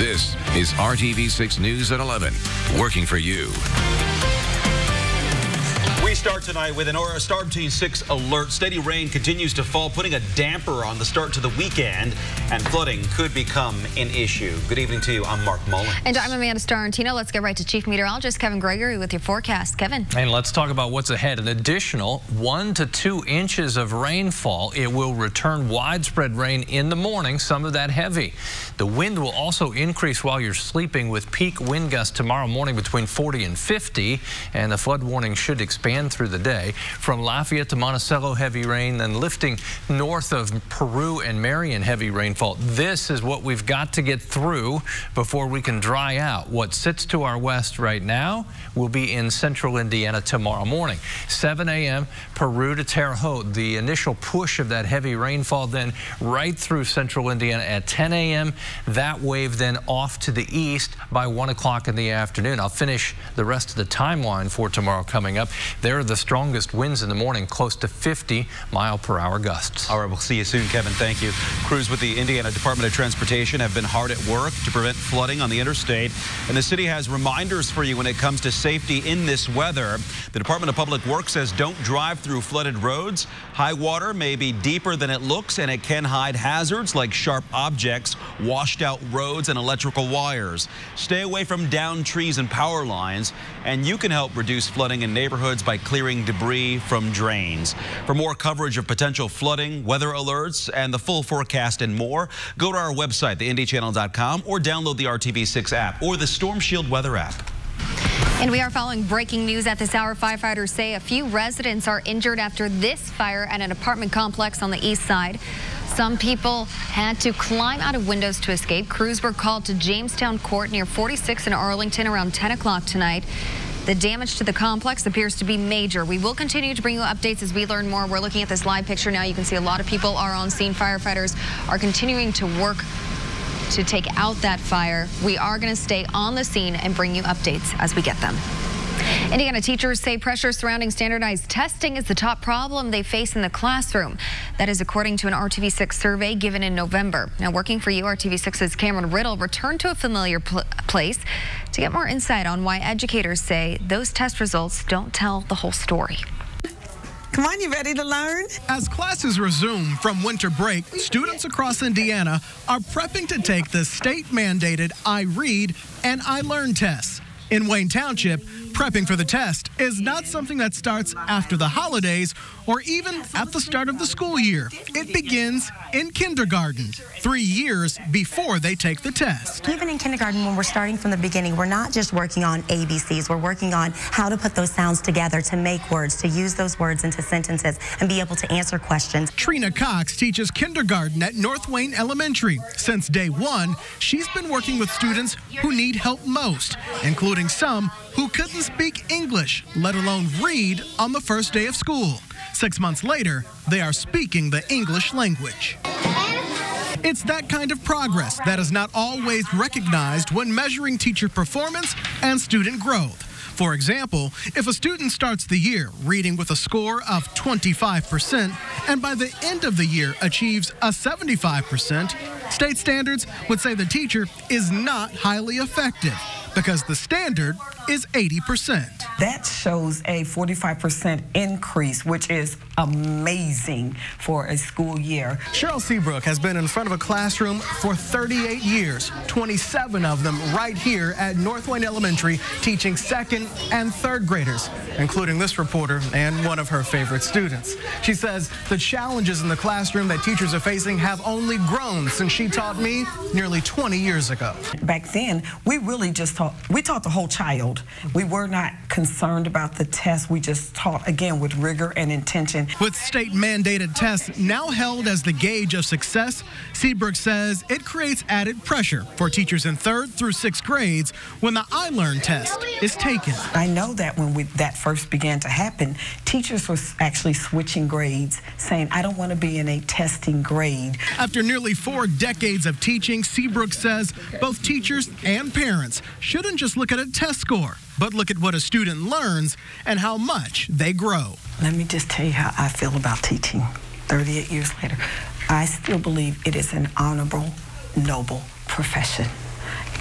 This is RTV6 News at 11, working for you. We start tonight with an Storm Team 6 alert. Steady rain continues to fall, putting a damper on the start to the weekend, and flooding could become an issue. Good evening to you. I'm Mark Mullen. And I'm Amanda Starantino. Let's get right to Chief Meteorologist Kevin Gregory with your forecast. Kevin. And let's talk about what's ahead. An additional 1 to 2 inches of rainfall. It will return widespread rain in the morning, some of that heavy. The wind will also increase while you're sleeping, with peak wind gusts tomorrow morning between 40 and 50, and the flood warning should expand through the day. From Lafayette to Monticello, heavy rain, then lifting north of Peru and Marion, heavy rainfall. This is what we've got to get through before we can dry out. What sits to our west right now will be in central Indiana tomorrow morning. 7 a.m. Peru to Terre Haute. The initial push of that heavy rainfall then right through central Indiana at 10 a.m. That wave then off to the east by 1 o'clock in the afternoon. I'll finish the rest of the timeline for tomorrow coming up. There are the strongest winds in the morning, close to 50-mile-per-hour gusts. All right, we'll see you soon, Kevin. Thank you. Crews with the Indiana Department of Transportation have been hard at work to prevent flooding on the interstate, and the city has reminders for you when it comes to safety in this weather. The Department of Public Works says don't drive through flooded roads. High water may be deeper than it looks, and it can hide hazards like sharp objects, washed out roads, and electrical wires. Stay away from downed trees and power lines, and you can help reduce flooding in neighborhoods by clearing debris from drains. For more coverage of potential flooding, weather alerts, and the full forecast and more, go to our website, theindychannel.com, or download the RTV6 app or the Storm Shield weather app. And we are following breaking news at this hour. Firefighters say a few residents are injured after this fire at an apartment complex on the east side. Some people had to climb out of windows to escape. Crews were called to Jamestown Court near 46 in Arlington around 10 o'clock tonight. The damage to the complex appears to be major. We will continue to bring you updates as we learn more. We're looking at this live picture now. You can see a lot of people are on scene. Firefighters are continuing to work to take out that fire. We are going to stay on the scene and bring you updates as we get them. Indiana teachers say pressure surrounding standardized testing is the top problem they face in the classroom. That is according to an RTV6 survey given in November. Now, working for you, RTV6's Cameron Riddle returned to a familiar place to get more insight on why educators say those test results don't tell the whole story. Come on, you ready to learn? As classes resume from winter break, students across Indiana are prepping to take the state-mandated I Read and I Learn tests. In Wayne Township, prepping for the test is not something that starts after the holidays or even at the start of the school year. It begins in kindergarten, 3 years before they take the test. Even in kindergarten, when we're starting from the beginning, we're not just working on ABCs. We're working on how to put those sounds together, to make words, to use those words into sentences, and be able to answer questions. Trina Cox teaches kindergarten at North Wayne Elementary. Since day one, she's been working with students who need help most, including some who couldn't speak English, let alone read, on the first day of school. 6 months later, they are speaking the English language. It's that kind of progress that is not always recognized when measuring teacher performance and student growth. For example, if a student starts the year reading with a score of 25% and by the end of the year achieves a 75%, state standards would say the teacher is not highly effective because the standard is 80%. That shows a 45% increase, which is amazing for a school year. Cheryl Seabrook has been in front of a classroom for 38 years, 27 of them right here at North Wayne Elementary, teaching second and third graders, including this reporter and one of her favorite students. She says the challenges in the classroom that teachers are facing have only grown since she taught me nearly 20 years ago. Back then, we really just taught the whole child. We were not concerned about the test. We just taught, again, with rigor and intention. With state-mandated tests now held as the gauge of success, Seabrook says it creates added pressure for teachers in 3rd through 6th grades when the I Learn test is taken. I know that when that first began to happen, teachers were actually switching grades, saying, I don't want to be in a testing grade. After nearly 4 decades of teaching, Seabrook says both teachers and parents shouldn't just look at a test score, but look at what a student learns and how much they grow. Let me just tell you how I feel about teaching 38 years later. I still believe it is an honorable, noble profession.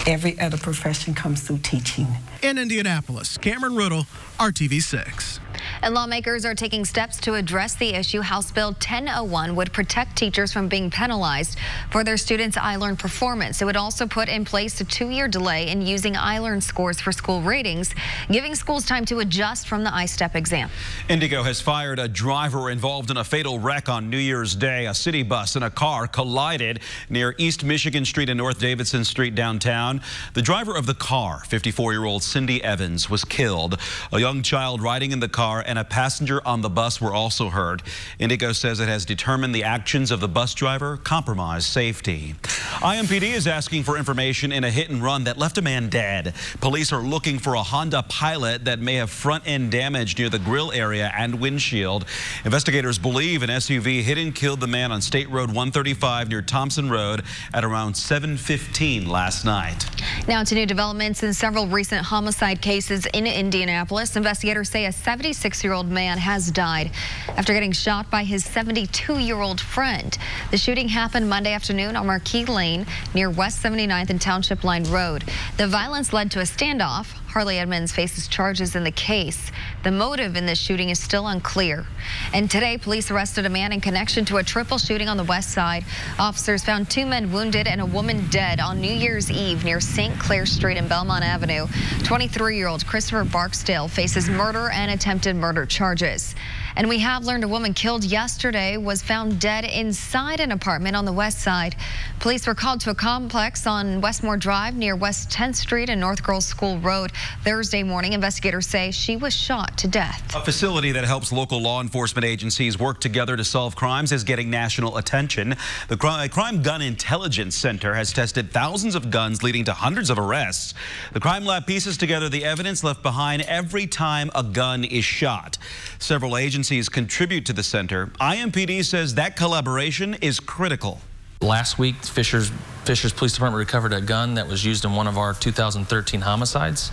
every other profession comes through teaching. In Indianapolis, Cameron Riddle, RTV6. And lawmakers are taking steps to address the issue. House Bill 1001 would protect teachers from being penalized for their students' iLearn performance. It would also put in place a 2-year delay in using iLearn scores for school ratings, giving schools time to adjust from the iStep exam. Indigo has fired a driver involved in a fatal wreck on New Year's Day. A city bus and a car collided near East Michigan Street and North Davidson Street downtown. The driver of the car, 54-year-old Cindy Evans, was killed. A young child riding in the car and a passenger on the bus were also hurt. Indigo says it has determined the actions of the bus driver compromised safety. IMPD is asking for information in a hit and run that left a man dead. Police are looking for a Honda Pilot that may have front-end damage near the grill area and windshield. Investigators believe an SUV hit and killed the man on State Road 135 near Thompson Road at around 7:15 last night. Now to new developments in several recent homicide cases in Indianapolis. Investigators say a 76-year-old man has died after getting shot by his 72-year-old friend. The shooting happened Monday afternoon on Marquis Lane near West 79th and Township Line Road. The violence led to a standoff. Harley Edmonds faces charges in the case. The motive in this shooting is still unclear. And today, police arrested a man in connection to a triple shooting on the west side. Officers found 2 men wounded and a woman dead on New Year's Eve near St. Clair Street and Belmont Avenue. 23-year-old Christopher Barksdale faces murder and attempted murder charges. And we have learned a woman killed yesterday was found dead inside an apartment on the west side. Police were called to a complex on Westmore Drive near West 10th Street and North Girls School Road Thursday morning. Investigators say she was shot to death. A facility that helps local law enforcement agencies work together to solve crimes is getting national attention. The Crime Gun Intelligence Center has tested thousands of guns, leading to hundreds of arrests. The crime lab pieces together the evidence left behind every time a gun is shot. Several agencies contribute to the center. IMPD says that collaboration is critical. Last week, Fishers Police Department recovered a gun that was used in one of our 2013 homicides.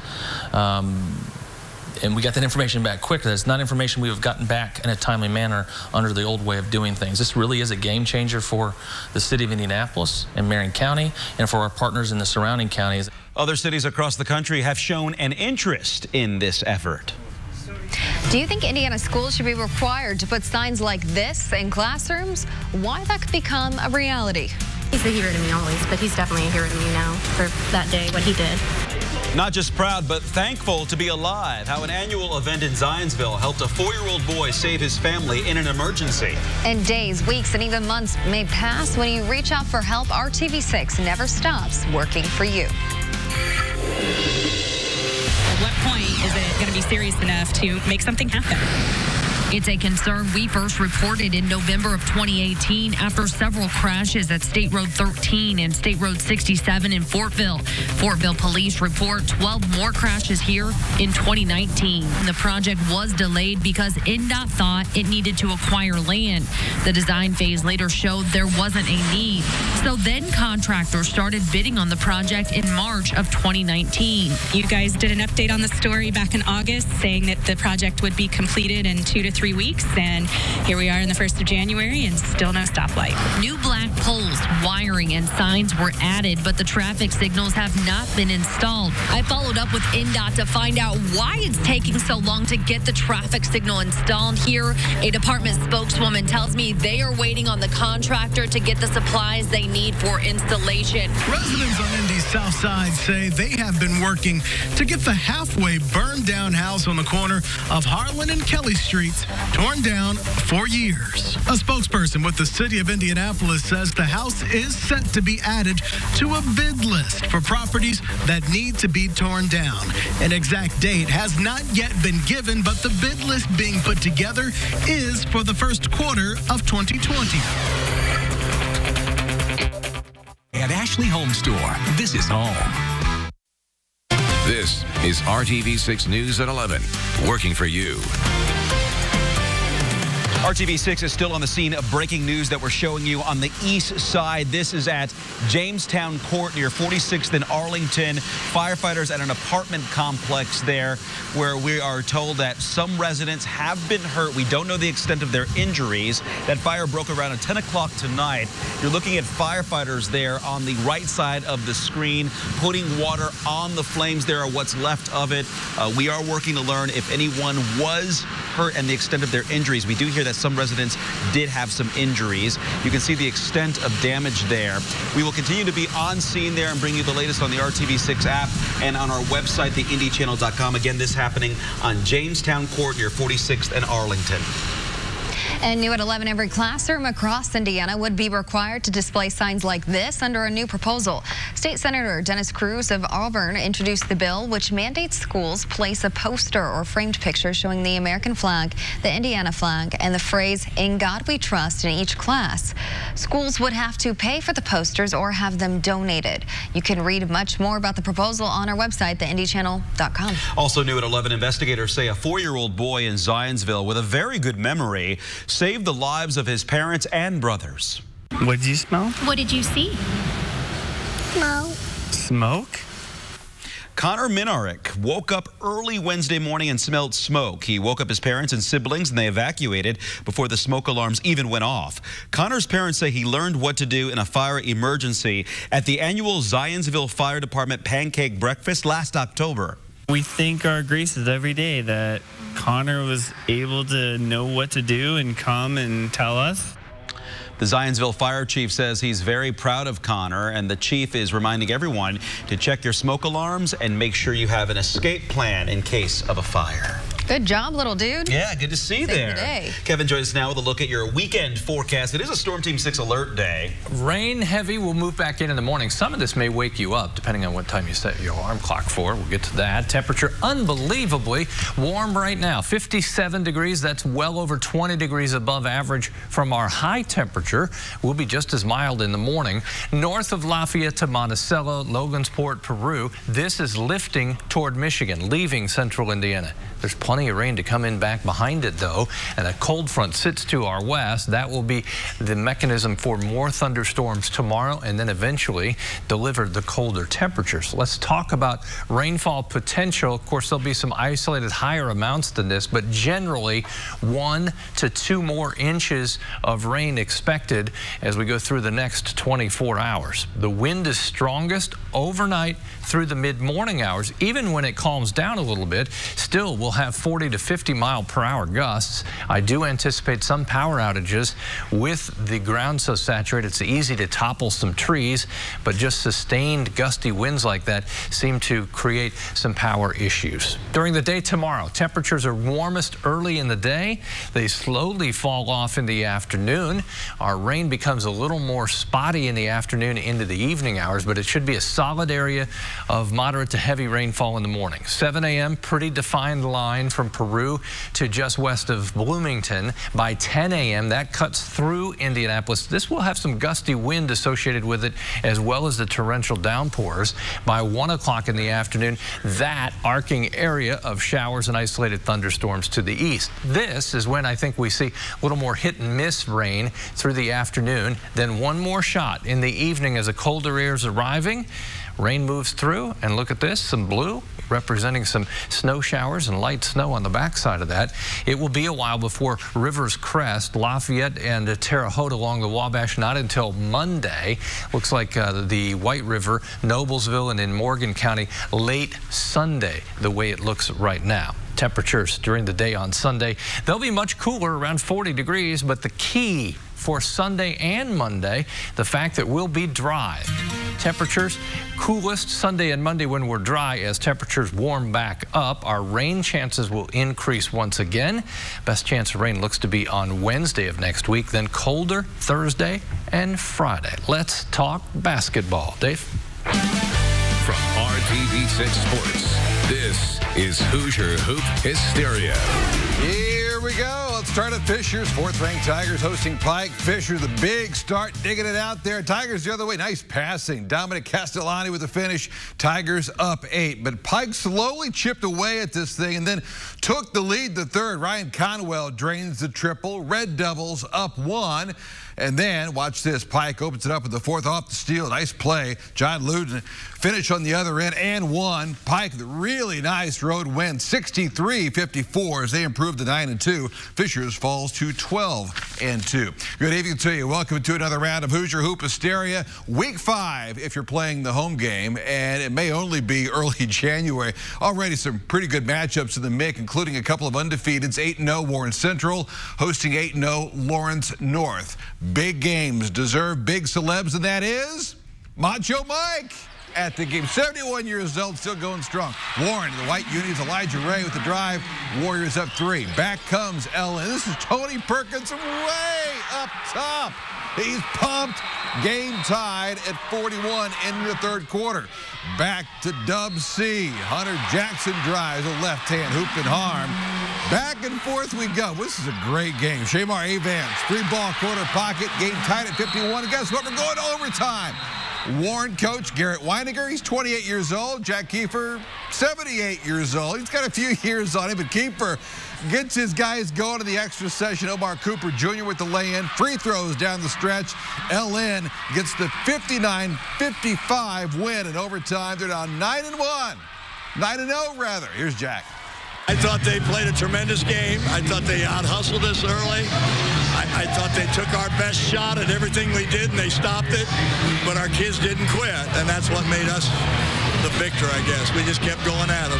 And we got that information back quicker. That's not information we have gotten back in a timely manner under the old way of doing things. This really is a game changer for the city of Indianapolis and Marion County and for our partners in the surrounding counties. Other cities across the country have shown an interest in this effort. Do you think Indiana schools should be required to put signs like this in classrooms? Why that could become a reality? He's a hero to me always, but he's definitely a hero to me now for that day, what he did. Not just proud, but thankful to be alive. How an annual event in Zionsville helped a 4-year-old boy save his family in an emergency. And days, weeks, and even months may pass. When you reach out for help, RTV6 never stops working for you. At what point is it going to be serious enough to make something happen? It's a concern we first reported in November of 2018 after several crashes at State Road 13 and State Road 67 in Fortville. Fortville police report 12 more crashes here in 2019. The project was delayed because NDOT thought it needed to acquire land. The design phase later showed there wasn't a need. So then contractors started bidding on the project in March of 2019. You guys did an update on the story back in August saying that the project would be completed in 2 to 3 weeks, and here we are in the 1st of January and still no stoplight. New black poles, wiring, and signs were added, but the traffic signals have not been installed. I followed up with NDOT to find out why it's taking so long to get the traffic signal installed here. A department spokeswoman tells me they are waiting on the contractor to get the supplies they need for installation. Residents on Indy's south side say they have been working to get the halfway burned down house on the corner of Harlan and Kelly Streets torn down for years. A spokesperson with the city of Indianapolis says the house is set to be added to a bid list for properties that need to be torn down. An exact date has not yet been given, but the bid list being put together is for the first quarter of 2020. At Ashley Home Store, this is home. This is RTV6 News at 11, working for you. RTV6 is still on the scene of breaking news that we're showing you on the east side. This is at Jamestown Court near 46th and Arlington. Firefighters at an apartment complex there where we are told that some residents have been hurt. We don't know the extent of their injuries. That fire broke around at 10 o'clock tonight. You're looking at firefighters there on the right side of the screen putting water on the flames there, or what's left of it. We are working to learn if anyone was hurt and the extent of their injuries. We do hear that some residents did have some injuries. You can see the extent of damage there. We will continue to be on scene there and bring you the latest on the RTV6 app and on our website, theindychannel.com. Again, this happening on Jamestown Court near 46th and Arlington. And new at 11, every classroom across Indiana would be required to display signs like this under a new proposal. State Senator Dennis Cruz of Auburn introduced the bill, which mandates schools place a poster or framed picture showing the American flag, the Indiana flag, and the phrase, "In God We Trust," in each class. Schools would have to pay for the posters or have them donated. You can read much more about the proposal on our website, theindychannel.com. Also new at 11, investigators say a 4-year-old boy in Zionsville with a very good memory saved the lives of his parents and brothers. What did you smell? What did you see? Smoke? Connor Minarick woke up early Wednesday morning and smelled smoke. He woke up his parents and siblings and they evacuated before the smoke alarms even went off. Connor's parents say he learned what to do in a fire emergency at the annual Zionsville Fire Department pancake breakfast last October. We thank our graces every day that Connor was able to know what to do and come and tell us. The Zionsville fire chief says he's very proud of Connor, and the chief is reminding everyone to check your smoke alarms and make sure you have an escape plan in case of a fire. Good job, little dude. Yeah, good to see you there. Day. Kevin joins us now with a look at your weekend forecast. It is a Storm Team 6 alert day. Rain heavy will move back in the morning. Some of this may wake you up, depending on what time you set your alarm clock for. We'll get to that. Temperature unbelievably warm right now. 57 degrees. That's well over 20 degrees above average from our high temperature. Will be just as mild in the morning. North of Lafayette to Monticello, Logansport, Peru. This is lifting toward Michigan, leaving central Indiana. There's plenty of rain to come in back behind it, though, and a cold front sits to our west. That will be the mechanism for more thunderstorms tomorrow and then eventually deliver the colder temperatures. Let's talk about rainfall potential. Of course, there'll be some isolated higher amounts than this, but generally 1 to 2 more inches of rain expected as we go through the next 24 hours. The wind is strongest overnight through the mid-morning hours. Even when it calms down a little bit, still we'll have 40 to 50 mile per hour gusts. I do anticipate some power outages with the ground so saturated it's easy to topple some trees, but just sustained gusty winds like that seem to create some power issues. During the day tomorrow, temperatures are warmest early in the day. They slowly fall off in the afternoon. Our rain becomes a little more spotty in the afternoon into the evening hours, but it should be a solid area of moderate to heavy rainfall in the morning. 7 a.m., pretty defined line from Peru to just west of Bloomington. By 10 a.m., that cuts through Indianapolis. This will have some gusty wind associated with it, as well as the torrential downpours. By 1 o'clock in the afternoon, that arcing area of showers and isolated thunderstorms to the east. This is when I think we see a little more hit and miss rain through the afternoon. Then one more shot in the evening as a colder air is arriving. Rain moves through, and look at this, some blue representing some snow showers and light snow on the backside of that. It will be a while before rivers crest. Lafayette and Terre Haute along the Wabash, not until Monday. Looks like the White River, Noblesville, and in Morgan County late Sunday, the way it looks right now. Temperatures during the day on Sunday, they'll be much cooler, around 40 degrees, but the key for Sunday and Monday, the fact that we'll be dry. Temperatures coolest Sunday and Monday when we're dry. As temperatures warm back up, our rain chances will increase once again. Best chance of rain looks to be on Wednesday of next week, then colder Thursday and Friday. Let's talk basketball. Dave? From RTV6 Sports, this is Hoosier Hoop Hysteria. Here we go. Well, it started Fishers, fourth-ranked Tigers hosting Pike. Fisher, the big start, digging it out there. Tigers the other way. Nice passing. Dominic Castellani with the finish. Tigers up 8. But Pike slowly chipped away at this thing and then took the lead the third. Ryan Conwell drains the triple. Red Devils up 1. And then, watch this, Pike opens it up with the fourth off the steal. Nice play. John Luden finish on the other end and 1. Pike, the really nice road win, 63-54 as they improve to 9-2. Fishers falls to 12-2. Good evening to you. Welcome to another round of Hoosier Hoop Hysteria. Week 5 if you're playing the home game, and it may only be early January. Already some pretty good matchups in the mix, including a couple of undefeateds. 8-0 Warren Central hosting 8-0 Lawrence North. Big games deserve big celebs, and that is Macho Mike at the game. 71 years old, still going strong. Warren, the white unis, Elijah Ray with the drive. Warriors up 3. Back comes Ellen. This is Tony Perkins way up top. He's pumped. Game tied at 41 in the third quarter. Back to Dub C. Hunter Jackson drives a left-hand hoop and harm. Back and forth we go. This is a great game. Shamar Avans, 3-ball corner pocket. Game tied at 51. And guess what? We're going to overtime. Warren coach Garrett Weininger, he's 28 years old. Jack Kiefer, 78 years old. He's got a few years on him, but Kiefer gets his guys going to the extra session. Omar Cooper Jr. with the lay-in. Free throws down the stretch. LN gets the 59-55 win in overtime. They're down 9-1. 9-0, rather. Here's Jack. I thought they played a tremendous game. I thought they out-hustled us early. I thought they took our best shot at everything we did, and they stopped it. But our kids didn't quit, and that's what made us the victor, I guess. We just kept going at them.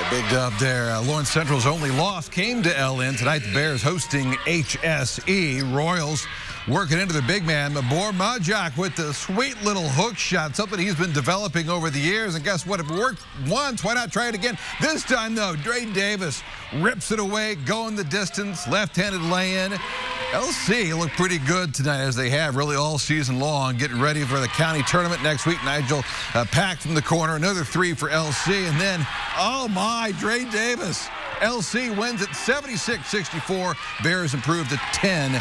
A big dub there. Lawrence Central's only loss came to LN. Tonight, the Bears hosting HSE. Royals working into the big man, Mabor Majak with the sweet little hook shot, something he's been developing over the years. And guess what? If it worked once, why not try it again? This time, though, Dre Davis rips it away, going the distance, left-handed lay-in. LC look pretty good tonight, as they have really all season long, getting ready for the county tournament next week. Nigel Pack from the corner, another 3 for LC. And then, oh my, Dre Davis. LC wins at 76-64. Bears improved to 10-1.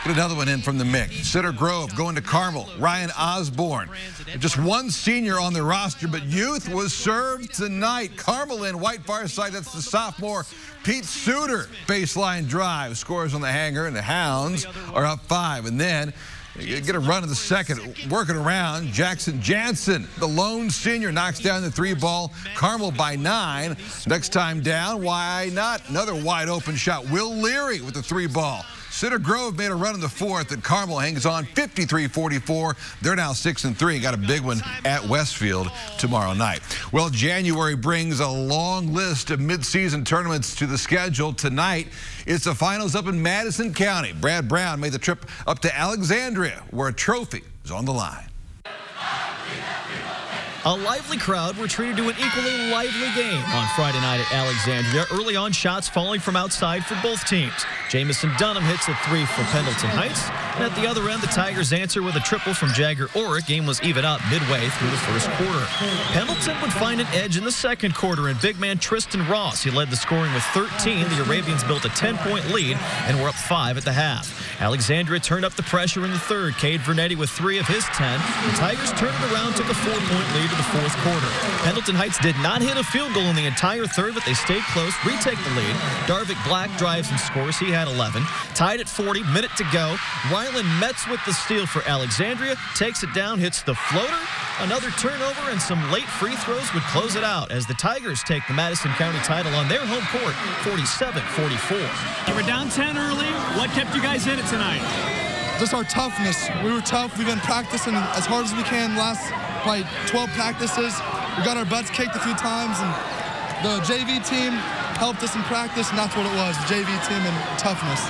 Get another one in from the mix. Cedar Grove going to Carmel. Ryan Osborne. Just one senior on the roster, but youth was served tonight. Carmel in white far side. That's the sophomore Pete Suter. Baseline drive. Scores on the hanger, and the Hounds are up 5. And then you get a run in the second, working around. Jackson Jansen, the lone senior, knocks down the 3-ball. Carmel by 9. Next time down, why not? Another wide open shot. Will Leary with the 3-ball. Cedar Grove made a run in the fourth, and Carmel hangs on 53-44. They're now 6-3. Got a big one at Westfield tomorrow night. Well, January brings a long list of midseason tournaments to the schedule. Tonight, it's the finals up in Madison County. Brad Brown made the trip up to Alexandria, where a trophy is on the line. A lively crowd were treated to an equally lively game on Friday night at Alexandria. Early on, shots falling from outside for both teams. Jamison Dunham hits a 3 for Pendleton Heights. And at the other end, the Tigers answer with a triple from Jagger Orrick. Game was even up midway through the first quarter. Pendleton would find an edge in the second quarter, and big man Tristan Ross, he led the scoring with 13. The Arabians built a 10-point lead and were up 5 at the half. Alexandria turned up the pressure in the third. Cade Vernetti with 3 of his 10. The Tigers turned it around, took a 4-point lead to the fourth quarter. Pendleton Heights did not hit a field goal in the entire third, but they stayed close, retake the lead. Darvik Black drives and scores. He had 11. Tied at 40, minute to go. Rylan Metz with the steal for Alexandria. Takes it down, hits the floater. Another turnover and some late free throws would close it out as the Tigers take the Madison County title on their home court, 47-44. You were down 10 early. What kept you guys in it tonight? Just our toughness. We were tough. We've been practicing as hard as we can last probably 12 practices. We got our butts kicked a few times, and the JV team helped us in practice, and that's what it was, the JV team and toughness.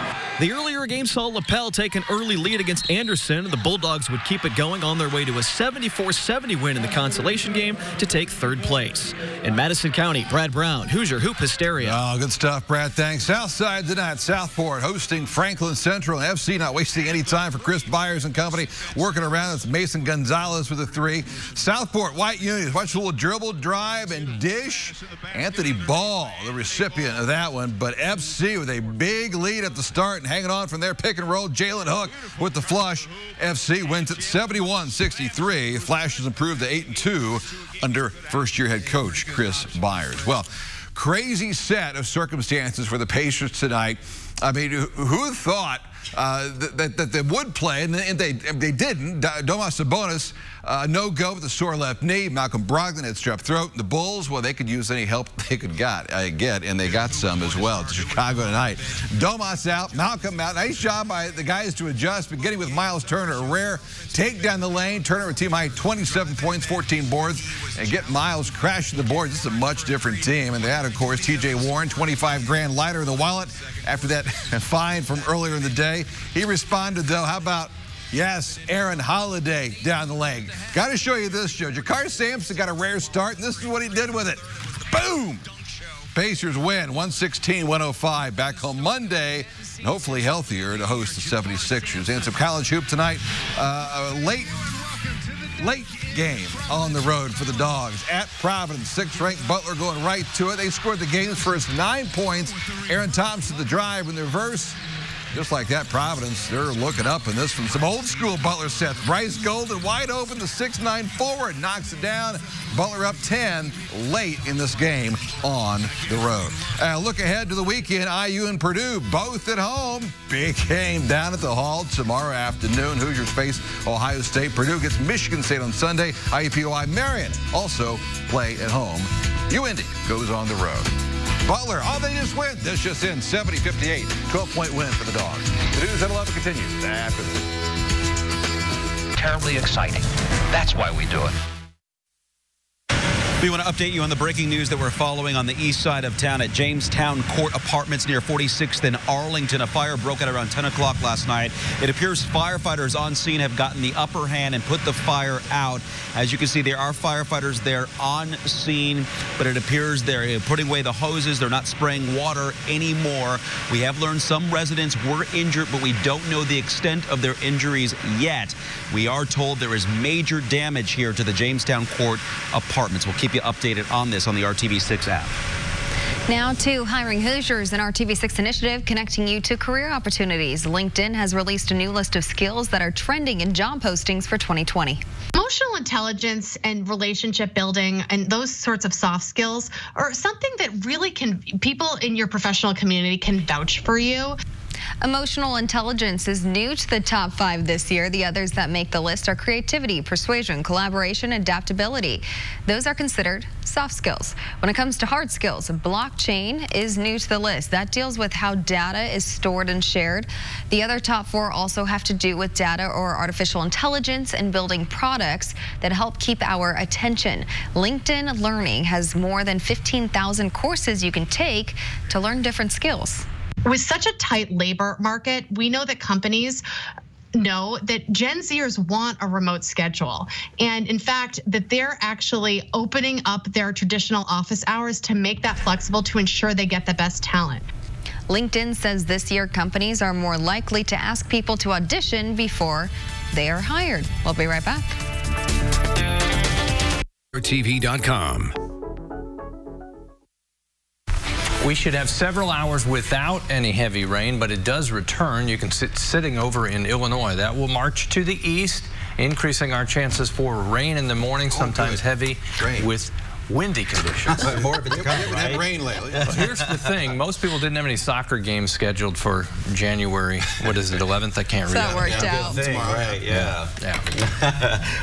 The earlier game saw LaPel take an early lead against Anderson, and the Bulldogs would keep it going on their way to a 74-70 win in the consolation game to take third place. In Madison County, Brad Brown, Hoosier Hoop Hysteria. Oh, good stuff, Brad. Thanks. Southside tonight, Southport hosting Franklin Central, and FC not wasting any time for Chris Byers and company. Working around, it's Mason Gonzalez with a 3. Southport, White Unions, watch a little dribble, drive, and dish. Anthony Ball, the recipient of that one, but FC with a big lead at the start and hanging on from their pick and roll. Jalen Hook with the flush. FC wins at 71-63. Flashes improved to 8-2 under first-year head coach Chris Byers. Well, crazy set of circumstances for the Pacers tonight. I mean, who thought that they would play, and they didn't. Domas Sabonis, no-go with a sore left knee. Malcolm Brogdon had strep throat. The Bulls, well, they could use any help they could get, and they got some as well. It's Chicago tonight. Domas out, Malcolm out. Nice job by the guys to adjust, beginning with Miles Turner. A rare take down the lane. Turner with team high 27 points, 14 boards, and get Miles crashing the boards. This is a much different team. And they had, of course, T.J. Warren, 25 grand lighter in the wallet after that fine from earlier in the day. He responded, though. How about, yes, Aaron Holiday down the lane. Got to show you this, Joe. Jakar Sampson got a rare start, and this is what he did with it. Boom! Pacers win 116-105. Back home Monday, and hopefully healthier to host the 76ers. And some college hoop tonight. A late game on the road for the Dogs at Providence. 6th-ranked Butler going right to it. They scored the game's first 9 points. Aaron Thompson the drive in the reverse. Just like that, Providence, they're looking up in this one. Some old-school Butler sets. Bryce Golden wide open, the 6'9" forward, knocks it down. Butler up 10 late in this game on the road. Look ahead to the weekend. IU and Purdue, both at home. Big game down at the Hall tomorrow afternoon. Hoosiers face Ohio State. Purdue gets Michigan State on Sunday. IUPUI Marion also play at home. UIndy goes on the road. Butler, they just win. This just in, 70-58. 12-point win for the Dogs. The news at 11 continues after this. Terribly exciting. That's why we do it. We want to update you on the breaking news that we're following on the east side of town at Jamestown Court Apartments near 46th and Arlington. A fire broke out around 10 o'clock last night. It appears firefighters on scene have gotten the upper hand and put the fire out. As you can see, there are firefighters there on scene, but it appears they're putting away the hoses. They're not spraying water anymore. We have learned some residents were injured, but we don't know the extent of their injuries yet. We are told there is major damage here to the Jamestown Court Apartments. We'll keep you updated on this on the RTV6 app. Now to hiring Hoosiers, an RTV6 initiative connecting you to career opportunities. LinkedIn has released a new list of skills that are trending in job postings for 2020. Emotional intelligence and relationship building and those sorts of soft skills are something that really people in your professional community can vouch for you. Emotional intelligence is new to the top 5 this year. The others that make the list are creativity, persuasion, collaboration, adaptability. Those are considered soft skills. When it comes to hard skills, blockchain is new to the list. That deals with how data is stored and shared. The other top 4 also have to do with data or artificial intelligence and building products that help keep our attention. LinkedIn Learning has more than 15,000 courses you can take to learn different skills. With such a tight labor market, we know that companies know that Gen Zers want a remote schedule. And in fact, that they're actually opening up their traditional office hours to make that flexible to ensure they get the best talent. LinkedIn says this year companies are more likely to ask people to audition before they are hired. We'll be right back. RTV.com. We should have several hours without any heavy rain, but it does return. You can sitting over in Illinois. That will march to the east, increasing our chances for rain in the morning, sometimes heavy with windy conditions. More of it's coming, right? Had rain lately. Well, here's the thing. Most people didn't have any soccer games scheduled for January, what is it, 11th? I can't read. That worked out. Tomorrow. Right, yeah.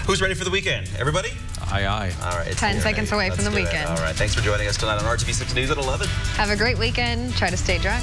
Who's ready for the weekend? Everybody? Aye, aye. All right. 10 seconds away from the weekend. All right. Thanks for joining us tonight on RTV6 News at 11. Have a great weekend. Try to stay dry.